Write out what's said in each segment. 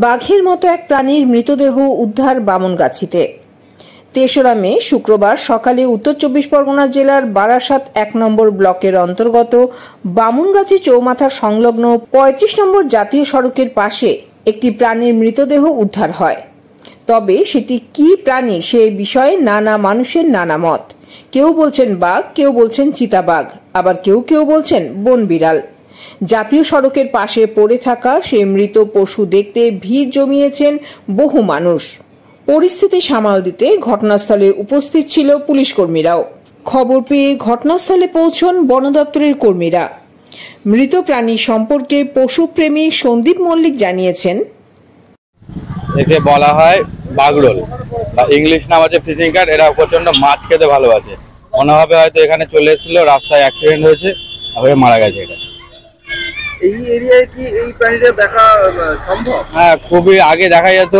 বাঘের মতো এক প্রাণীর মৃতদেহ উদ্ধার বামনগাছিতে। ৩রা মে শুক্রবার সকালে উত্তর চব্বিশ পরগনা জেলার বারাসাত ১ নম্বর ব্লকের অন্তর্গত বামনগাছি চৌমাথা সংলগ্ন ৩৫ নম্বর জাতীয় সড়কের পাশে একটি প্রাণীর মৃতদেহ উদ্ধার হয়। তবে সেটি কি প্রাণী সে বিষয়ে নানা মানুষের নানা মত। কেউ বলছেন বাঘ, কেউ বলছেন চিতাবাঘ, আবার কেউ কেউ বলছেন বন বিড়াল। জাতীয় সড়কের পাশে পড়ে থাকা সে মৃত পশু দেখতে ভিড় জমিয়েছেন বহু মানুষ। পরিস্থিতি সামাল দিতে ঘটনাস্থলে উপস্থিত ছিল পুলিশ কর্মীরাও। খবর পেয়ে ঘটনাস্থলে পৌঁছন বন দপ্তরের কর্মীরা। মৃত প্রাণী সম্পর্কে পশুপ্রেমী সন্দীপ মল্লিক জানিয়েছেন, একে বলা হয় বাগরোল বা ইংলিশ নাম আছে ফিশিং ক্যাট। এরা প্রচন্ড মাছ খেতে ভালোবাসে। মনে হবে হয়তো এখানে চলে এসেছিল, রাস্তায় অ্যাক্সিডেন্ট হয়েছে, হয়ে মারা গেছে। এটা এই এরিয়ায় কি এই প্রাণীটা দেখা সম্ভব? হ্যাঁ, খুবই আগে দেখা যেত,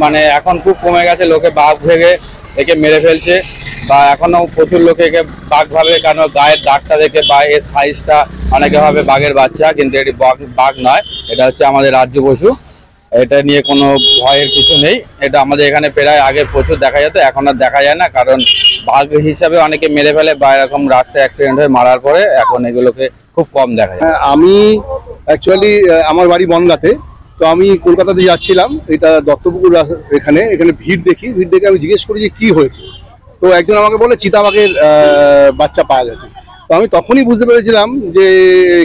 মানে এখন খুব কমে গেছে। লোকে বাঘ ভেবে একে মেরে ফেলছে, বা এখনো প্রচুর লোকে একে বাঘ ভাবে, কারণ গায়ের দাগটা দেখে বা এর সাইজটা অনেকে ভাবে বাঘের বাচ্চা, কিন্তু এটি বাঘ নয়, এটা হচ্ছে আমাদের রাজ্য পশু। এটা নিয়ে কোনো ভয়ের কিছু নেই। এটা আমাদের এখানে প্রায় আগে প্রচুর দেখা যেত, এখন আর দেখা যায় না, কারণ বাঘ হিসাবে অনেকে মেরে ফেলে বা এরকম রাস্তায় অ্যাক্সিডেন্ট হয়ে মারার পরে এখন এগুলোকে খুব কম দেখা যায়। আমি অ্যাকচুয়ালি আমার বাড়ি বনগাঁতে, তো আমি কলকাতাতে যাচ্ছিলাম, এটা দত্তপুকুর এখানে ভিড় দেখে আমি জিজ্ঞেস করি যে কি হয়েছে। তো একজন আমাকে বলে চিতাবাঘের বাচ্চা পাওয়া গেছে। তো আমি তখনই বুঝতে পেরেছিলাম যে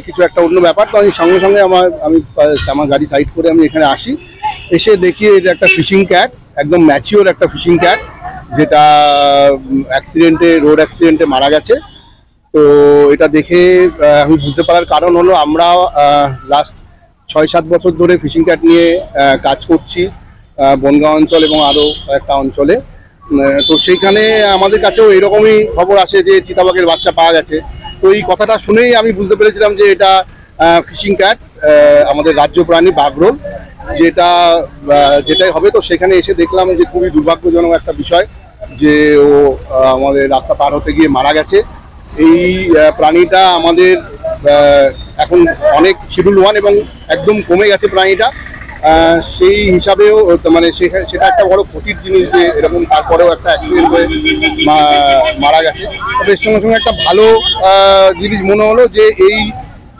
কিছু একটা অন্য ব্যাপার। তো আমি সঙ্গে সঙ্গে আমার গাড়ি সাইড করে আমি এখানে আসি, এসে দেখি এটা একটা ফিশিং ক্যাট, একদম ম্যাচিওর একটা ফিশিং ক্যাট, যেটা রোড অ্যাক্সিডেন্টে মারা গেছে। তো এটা দেখে আমি বুঝতে পারার কারণ হলো, আমরা লাস্ট ৬-৭ বছর ধরে ফিশিং ক্যাট নিয়ে কাজ করছি বনগাঁ অঞ্চল এবং আরও একটা অঞ্চলে। তো সেইখানে আমাদের কাছেও এরকমই খবর আসে যে চিতাবাঘের বাচ্চা পাওয়া গেছে। তো এই কথাটা শুনেই আমি বুঝতে পেরেছিলাম যে এটা ফিশিং ক্যাট, আমাদের রাজ্য প্রাণী বাগরোল, যেটাই হবে। তো সেখানে এসে দেখলাম যে খুবই দুর্ভাগ্যজনক একটা বিষয় যে ও আমাদের রাস্তা পার হতে গিয়ে মারা গেছে। এই প্রাণীটা আমাদের এখন অনেক শিডিউল 1 এবং একদম কমে গেছে প্রাণীটা। সেই হিসাবেও মানে সেটা একটা বড় ক্ষতির জিনিস যে এরকম তারপরেও একটা অ্যাক্সিডেন্ট হয়ে মারা গেছে। তবে এর সঙ্গে সঙ্গে একটা ভালো জিনিস মনে হলো যে এই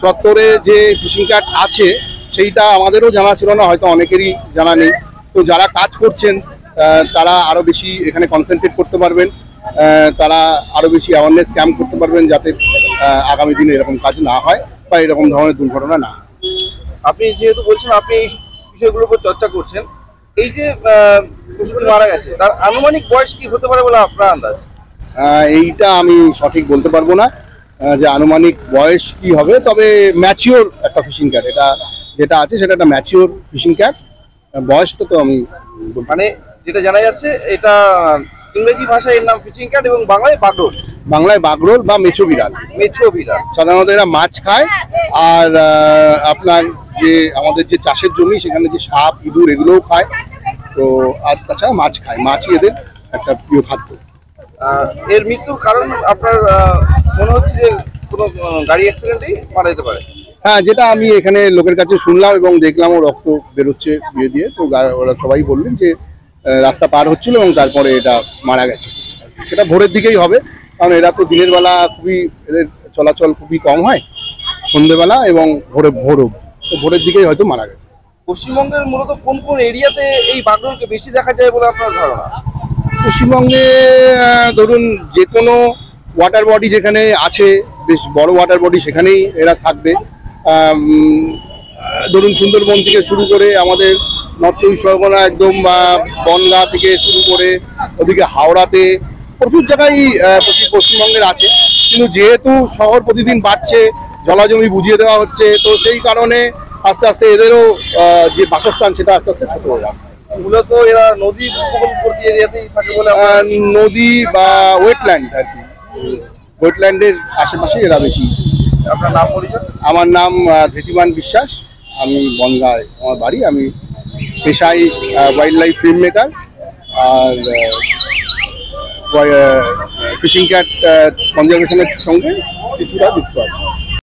চত্বরে যে ফিশিং ক্যাট আছে সেইটা আমাদেরও জানা ছিল না, হয়তো অনেকেরই জানা নেই। তো যারা কাজ করছেন তারা আরও বেশি এখানে কনসেন্ট্রেট করতে পারবেন, তারা আরও বেশি অ্যাওয়ারনেস ক্যাম্প করতে পারবেন, যাতে আগামী দিনে এরকম কাজ না হয় বা এরকম ধরনের দুর্ঘটনা না হয়। আপনি যেহেতু বলছেন আপনি এই বিষয়গুলোর উপর চর্চা করছেন, এই যে পশুটি মারা গেছে তার আনুমানিক বয়স কি হতে পারে বলে আপনার আন্দাজ? এইটা আমি সঠিক বলতে পারবো না যে আনুমানিক বয়স কি হবে, তবে ম্যাচিওর একটা ফিশিং ক্যাট, এটা যেটা আছে সেটা একটা ম্যাচিওর ফিশিং ক্যাট। বয়সটা তো আমি মানে যেটা জানা যাচ্ছে, এটা ইংরেজি ভাষায় এর নাম ফিশিং ক্যাট এবং বাংলায় বাগরোল বা মেছো বিড়াল। সাধারণত এরা মাছ খায়, আর আপনার যে আমাদের যে চাষের জমি সেখানে যে সাপ, ইঁদুর এগুলোও খায়। তো আর তাছাড়া মাছ খায়, মাছই এদের একটা প্রিয় খাদ্য। এর মৃত্যুর কারণ আপনার মনে হচ্ছে যে কোনো গাড়ি অ্যাক্সিডেন্টেই মারা যেতে পারে? হ্যাঁ, যেটা আমি এখানে লোকের কাছে শুনলাম এবং দেখলাম, ও রক্ত বেরোচ্ছে বিয়ে দিয়ে। তো ওরা সবাই বললেন যে রাস্তা পার হচ্ছিল এবং তারপরে এটা মারা গেছে। সেটা ভোরের দিকেই হবে, কারণ এরা তো দিনের বেলা এদের চলাচল খুবই কম হয়, সন্ধ্যেবেলা এবং ভোর তো ভোরের দিকেই হয়তো মারা গেছে। পশ্চিমবঙ্গের মূলত কোন কোন এরিয়াতে এই বাগরোলকে বেশি দেখা যায় বলে আপনার ধারণা? পশ্চিমবঙ্গে ধরুন যে কোনো ওয়াটার বডি যেখানে আছে, বেশ বড় ওয়াটার বডি, সেখানেই এরা থাকবে। ধরুন সুন্দরবন থেকে শুরু করে আমাদের নর্থ চব্বিশ পরগনা, একদম বনগাঁ থেকে শুরু করে ওদিকে হাওড়াতে প্রচুর জায়গায় পশ্চিমবঙ্গের আছে। কিন্তু যেহেতু শহর প্রতিদিন বাড়ছে, জলাজমি বুঝিয়ে দেওয়া হচ্ছে, তো সেই কারণে আস্তে আস্তে এদেরও যে বাসস্থান সেটা আস্তে আস্তে ছোট হয়ে আসছে। মূলত এরা নদী উপকূলবর্তী এরিয়াতেই থাকে বলে, নদী বা ওয়েটল্যান্ড আর কি, ওয়েটল্যান্ডের আশেপাশে এরা বেশি। আপনার নাম পরিচয়? আমার নাম ধৃতিমান বিশ্বাস, আমি বনগাঁয় আমার বাড়ি। আমি পেশায় ওয়াইল্ড লাইফ ফিল্ম মেকার, আর ফিশিং ক্যাট কনজারভেশনের সঙ্গে কিছুটা যুক্ত আছে।